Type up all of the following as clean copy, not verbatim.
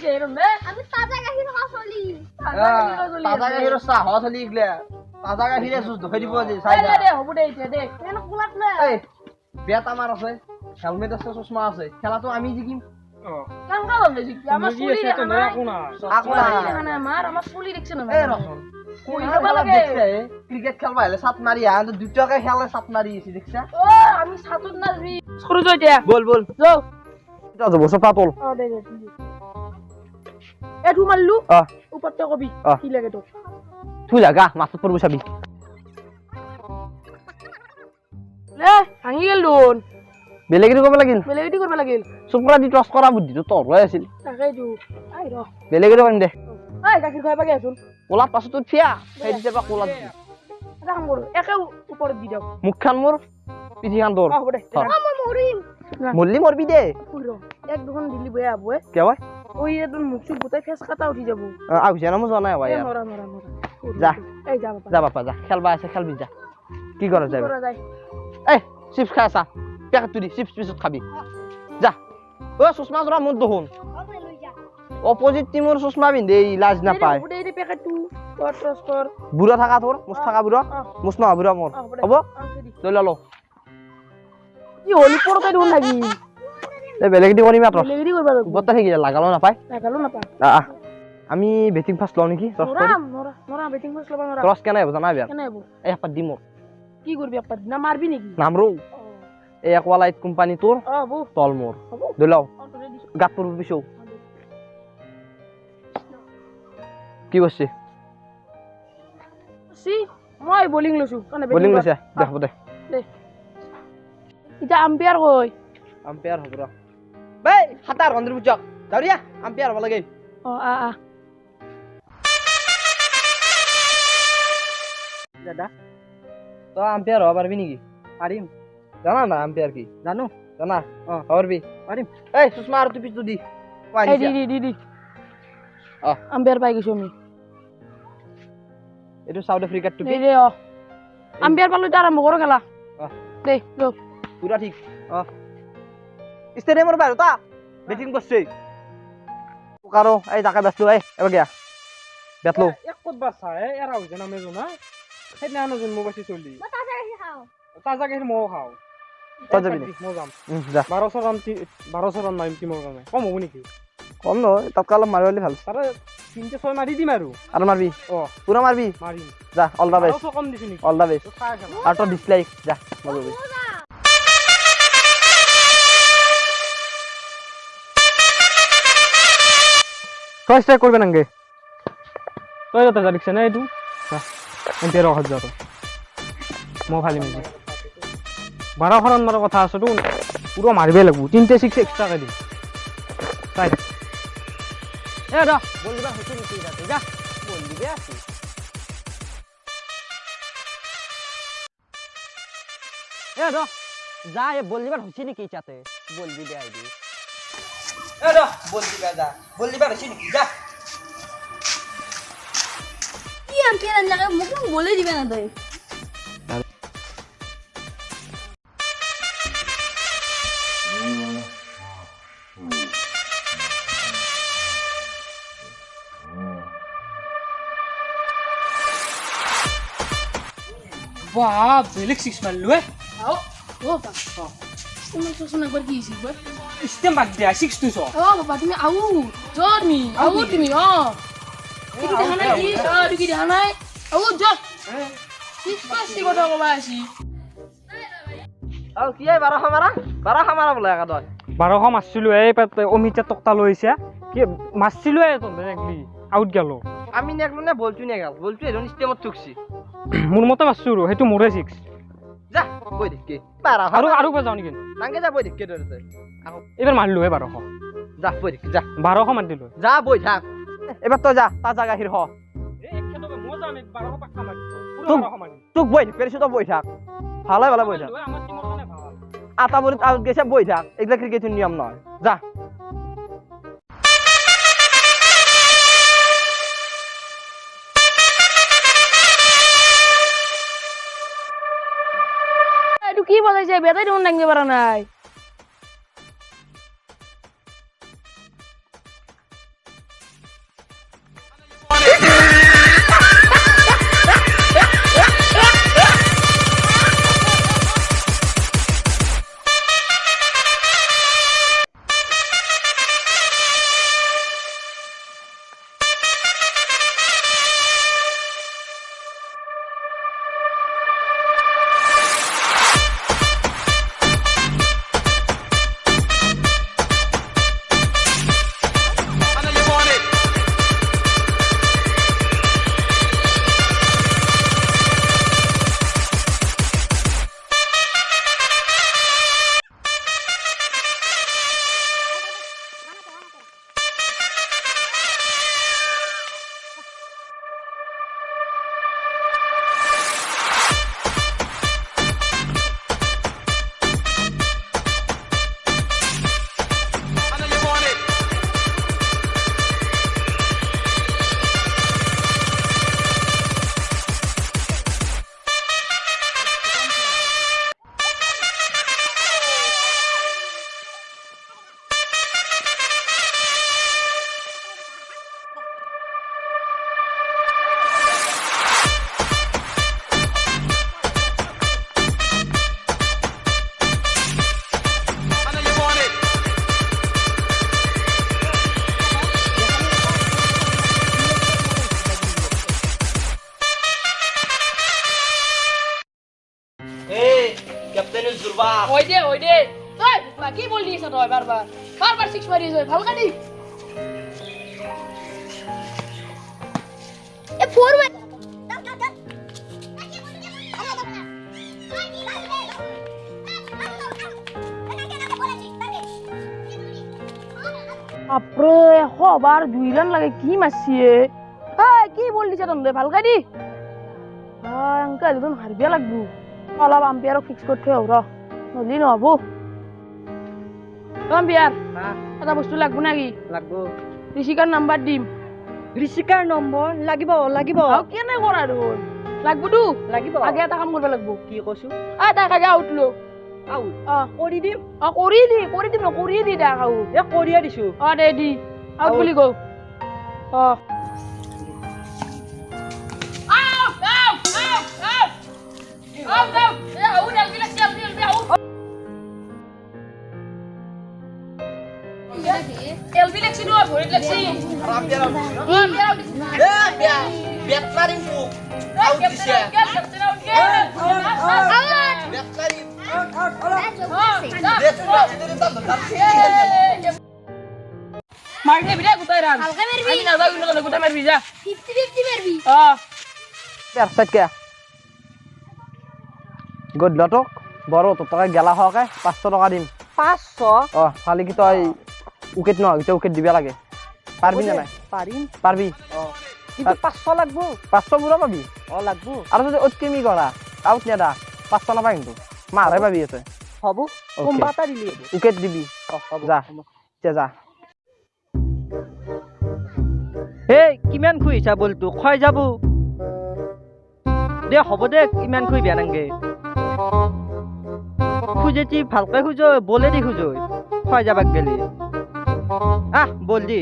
আমি তাজা গাখীৰ খাওঁ চলি তাজা গাখীৰৰ চাহ চলি গলে তাজা গাখীৰে জুচ ধুই দিব আজি চাই দে হ'ব দে এতিয়া দে এনে কোলাত লৈ এই বেট আমাৰ আছে হেলমেট আছে চশমা আছে খেলাটো আমি জিকিম কেনেকা হ'ল দেখি আমাৰ চুলি দেখা নাই আকো না দেখা নাই আমাৰ চুলি দেখছ না এই ৰচন ক্ৰিকেট খেলবা হলে সাত মাৰি আহ দুটাকে খেলে সাত মাৰি আছে দেখছা ও আমি সাতত নাচবি সৰু যা এতিয়া বল বল যাও এটা যাব সব পাতল দে এঠু মারলু উপরতে কবি আহ। কি লাগে তো তুই লাগা মাছত পড়ব চাবি লে ভাঙি গেল দোন বেলেগেদি কৰিব লাগিল বেলেগটি কৰবা লাগিল চুপ কৰা দি টচ কৰা বুদ্ধিটো তোৰ হৈ আছিল তাকেই তো আই ৰ বেলেগেদি কৰিম দে আই গাখীৰ খাই পাগে আছোন কোলাত পাছত ফিয়া সেই দিছে বা কোলাত এটা কাম কৰো একে ওপৰত দি দাও মুখখান মোৰ পিঠিখান তোৰ হ'ব দে ধৰ। মই মৰিম মল্লি মৰবি দে ৰ এক দুখন দিলি বয়া আবুৱে কে হয় ওই এদন মুখ চুখ গোটাই ফেস কাটা উঠি যাব আহিছে না মই জনাই হয় এ ইয়াৰ নৰা নৰা যা এই যা বাবা যা বাপা যা খেলবা আছে খেলবি যা কি কৰা যায় কৰা যায় এই চিপছ খাই আছা পেকেট তুলি চিপছ পিছত খাবি যা ও চশমা জৰা মোৰ দেখোন লৈ যা অপজিট টিমৰ চশমা পিন্ধে লাজ নাপায় হ'ব দে এই পেকেটটো কৰ ট্ৰছ কৰ বুঢ়া থাকা তোৰ মুছ থাকা বুঢ়া মুছ নহয় বুঢ়া মোৰ হ'ব লৈ ললো কি হলি পৰতে দেখোন লাগি এই বেলেগ দি কৰিম মাত্ৰ বেলেগটি কৰবা লাগিব বত্তা থাকি লাগালো নাপায় নাগালো নাপা আমি বেটিং ফাৰ্ষ্ট লওঁ নেকি নৰা নৰা নৰা বেটিং ফাৰ্ষ্ট লবা নৰা ক্ৰছ কেনে হ'ব জানা বিয়া কেনে হ'ব এই এপাত দি মোৰ কি কৰবি আপা না মাৰবি নেকি নামৰো এই একৱালাইট কোম্পানী তোৰ বৌ তল মোৰ হ'ব লৈ লওঁ তোৰে দিছো গাত পৰব পিছৌ কি কৰিছে সি মই বলিং লৈছো কাৰণে বলিং লৈছে দে হ'ব দে দে ইটা আম্পায়াৰ কই আম্পায়াৰ হ'ব ৰ বেই হাতাৰ বন্ধৰ বুজক দাউৰিয়া আম্পায়াৰ হ'ব লাগে আ দাদা তই আম্পায়াৰ হ'ব পাৰিবি নেকি পাৰিম জানা না আম্পায়াৰ কি জানো জানা পাৰিবি পাৰিম এই চশমা আৰু টুপিটো দি এই দি আম্পায়াৰ পাই গৈছো আমি এইটো সাউথ আফ্ৰিকাৰ টুপি দে আম্পায়াৰ পালো এটা আৰম্ভ কৰো খেলা দে যো পুৰা ঠিক ষ্টেডিয়ামৰ বাহিৰত বেটিং করছে কারো এই টাকা ব্যস্ত এই এবার গিয়া বেতলো এক কত বাসা এরা হইছে না মেজো না সেইদিনা আনো জন্ম পাইছে চলি মই তাজা গাখীৰ খাওঁ তাজা গাখীৰ মও খাওঁ তই যাবি মই যাম যা 1200 ৰান মাৰিম টিমৰ কাৰণে কম হ'ব নেকি কম নহয় তাতকে অলপ মাৰিলে ভাল তাৰে 3-6 মাৰি দিম আৰু মাৰবি পুৰা মাৰবি মাৰিম যা অল দা বেস্ট 1200 কম দিছো নেকি অল দা বেস্ট চাই খেলা আৰু তই ডিসলাইক যা মাৰবি তই স্ট্ৰাইক কৰবে নাকি তই যত যা দেখছ না এইটো এম্পায়াৰ অহা যত মই ফালি মিজি 12 রান মারার কথা আছে তো পুরো মারবে লাগবো 3-6 এক্সট্রা দিম চাই এ দা বল দিবা হইছে নেকি যা বল দিবে আছে এ দা যা এ বল দিবা হইছে নেকি চাতে বল দিবে আইবি এ দা বল দিবা যা বল দিবা হইছে নেকি যা কি আম্পায়াৰ লাগে মোক বলে দিবে না তই বাহ বেলেগ 6 মারলো আও ও বাবা তুমি তো শোনা কর কি হইছে বল স্টেম বাদ দিয়া 6 200 বাবা তুমি জর্নি তুমি কি দেখা নাই কি কি দেখা নাই জর ঠিক পাসি কথা কবা আসি আৰু কি 1200 মাৰা বলে একা তই 1200 মারছিল এই অমিতা টকটা লইছে কি মারছিল এত দেখলি আউট গেল আমি নেকলো নে বলছু নেগাল বলছু এজন স্টেমত থুকছি মোর মতে মারছিল হেতু মোরে 6 যা বই দেখকে 1200 আৰু যাও নেকি নাঙ্গে যা বই দেখকে ধরে এবার মারলো 1200 যা বই দেখকে যা 1200 মার দিল যা বই থাক এবার তো যা তাজা গাখীৰ হ তোক বই পেরিছো তো বই থাক ভালো বই থাক আটা বড়ি আউট গেছে বই থাক এগুলা ক্রিকেটের নিয়ম নয় যা এটু কি বলাইছে বেটাই দেখুন ডাঙ্গে পারা নাই ওই দে তই বাকি বল দিছ তই বারবার সিক্স মারিছ ভাল কাটি এ ফোর ওয়ে বাপরে হবার দুই রান লাগে কি মারছিয়ে কি বল দিছ তন্দে ভাল কাটি আঙ্কা একদম হারবিয়া লাগবো অলপ আম্পায়ারক ফিক্স করতে হও র নলি নহব আম্পায়ার এটা বস্তু লাগবো নাকি লাগবো ঋষিকার নাম্বার দিম ঋষিকাৰ নম্বৰ লাগিব লাগিব কেনে কৰা দেখোন লাগবো তো লাগিব আগে এটা কাম কৰিব লাগবো কি কৈছো তাক আগে আউটলো আউট অ কৰি দিম কৰি দি তাক আউট এ কৰিয়ে দিছো দে দি আউট বুলি গো এলবি লেখছি নো ভৰিত লেখছি বেট মাৰিম মোক আউট দিছে মারবি বিদে গুতাই রান হালকা মারবি আমি না যাও ইনো গুতাই মারবি যা 50-50 মারবি পেরসাইট কে গডলটক বড় তো টাকা গেলা হকে 500 টাকা দিম 500 খালি কি তই উইকেট ন এটা উইকেট দিবা লাগে পারবি না নাই পারবি কিন্তু 500 লাগবো 500 পুরা পাবি লাগবো আর যদি অতকেমি করা আউট নেদা 500 না পাই কিন্তু মারে পাবি এতে হবো কম বাতা দিলি উইকেট দিবি যা যা এই কিমান খুইছা বলতো খয় যাব দে হব দে ইমান খুই বেয়া নাংগে খুঁজেছি ভালকে খুঁজো বলে দি খুঁজো খয় যাবাক গেলি বল দি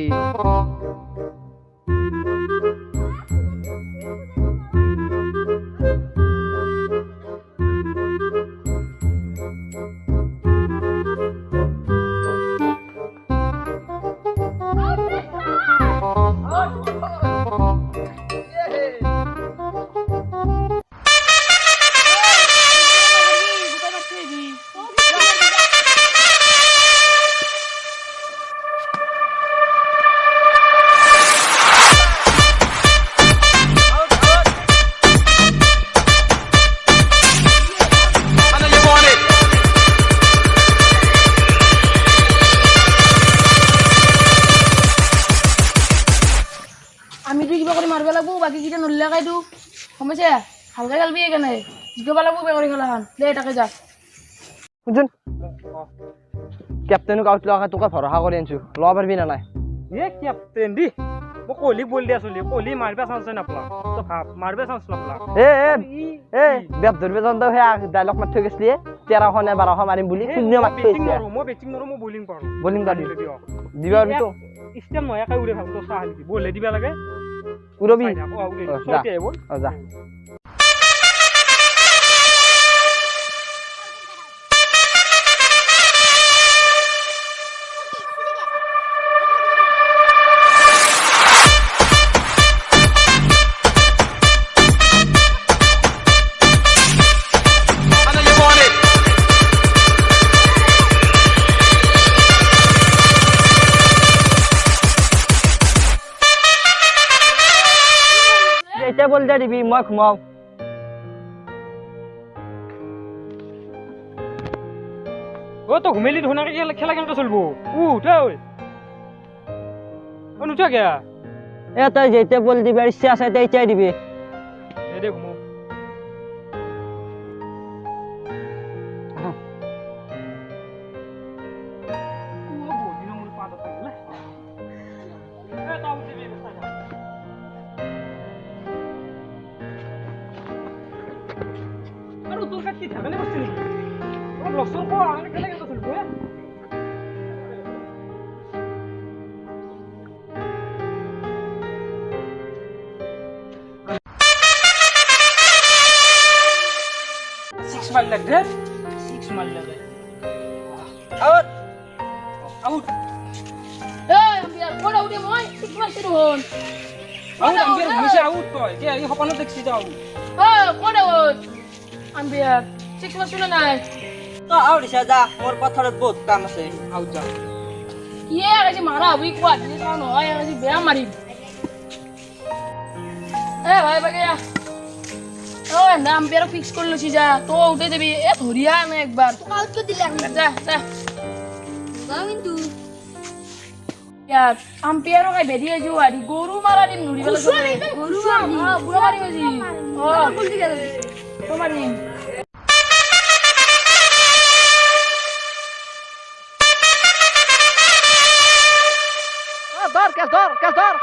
আমি তো কিবা করে মারবে লাগবো বাকি কিটা নল্লা খাই দু সমস্যা হালকা গালবি এখানে জিগবা লাগবো বেকরি খেলাখান দে এটাকে যা শুনছুন ক্যাপ্টেনক আউট লগা তোকে ভরসা করে আনছো ল পারবি না নাই এ ক্যাপ্টেন দি মই কোহলি বল দিয়া চলি কোহলি মারবে চান্স নাপলা তো ভাব মারবে চান্স নাপলা এ বেপ ধরবে যন্ত হে ডায়লগ মার থই গেছলি 13 নে 12 মারিম বুলি শূন্য মার থইছে মই বেটিং নৰো মই বোলিং পাৰো বোলিং পারি দিবা পারবি তো স্টেম নয়া কাই উড়ে ভাব তো সাহা নেকি বলে দিবা লাগে উড়বি উড়ে সতে আইব যা এটা বল দে দিবি মই ঘুমাও ও তো ঘুমেলি ধোনা খেলা কেমন চলবো উঠ ওই ও নুঠা গিয়া এ তই যেতে বল দিবি আর ইচ্ছা আছে তাই চাই দিবি এ দে ঘুমো আরে তোর কাছে থাকলে বসছিস নাকি ও লসন কো আমি খেলা কেমন চলবো মার লাগে 6 মার লাগে আউট আউট আম্পায়ার কোন আউটে মই সিক্স মারছি রোহন আউট আম্পায়ার ঘুমিছে আউট কয় কে এই সপনো দেখছি যাও কোন আউট আম্পায়ার সিক্স মারছি না নাই আউৰিছা যা মোৰ পথাৰত বহুত কাম আছে আউট যা কি একাছি মাৰা হবি কোৱা দিলে চাওঁ নহয় একাছি বেয়া মাৰিম এ ভাই বাগিয়া ও না আম্পায়ারক ফিক্স করে লছি যা তো উঠে যাবি এ ধরিয়া না একবার তোকে আউট করে দিলে আমি যা যা যাও কিন্তু ইয়ার আম্পায়ারও কাই বেরিয়ে যাও আর গরু মারা দিম নুড়ি বেলা গরু বুড়া মারি গেছি ও বলতে গেল তো মারিম ধর কেস ধর কেস ধর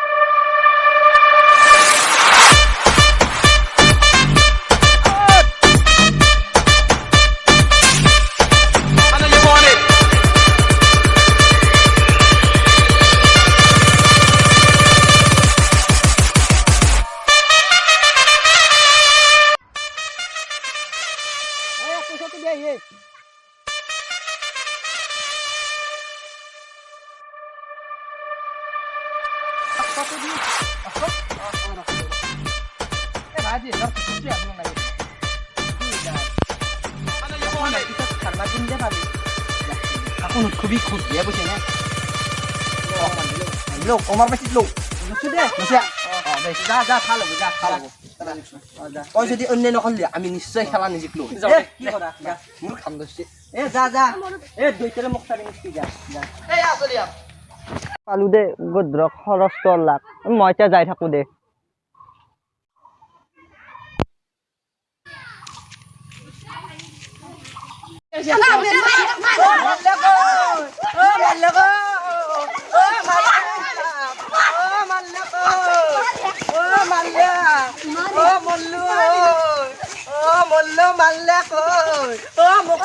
এখন খুবই খুব দিয়ে বসে না লোক আমার বেশি লোক যা যা ভালো যা ভালো ওই যদি অন্য নকলে আমি নিশ্চয় খেলা নিজিকলো কি করা মোৰ খাম দছে এ যা যা এ দুইটালে মোক তাৰি মিষ্টি যা যা এই আসলি পালু দে গদ্ৰ খৰচ লাখ মই এতিয়া যাই থাকো দে মল্লু মাল্লা কই ও মুখ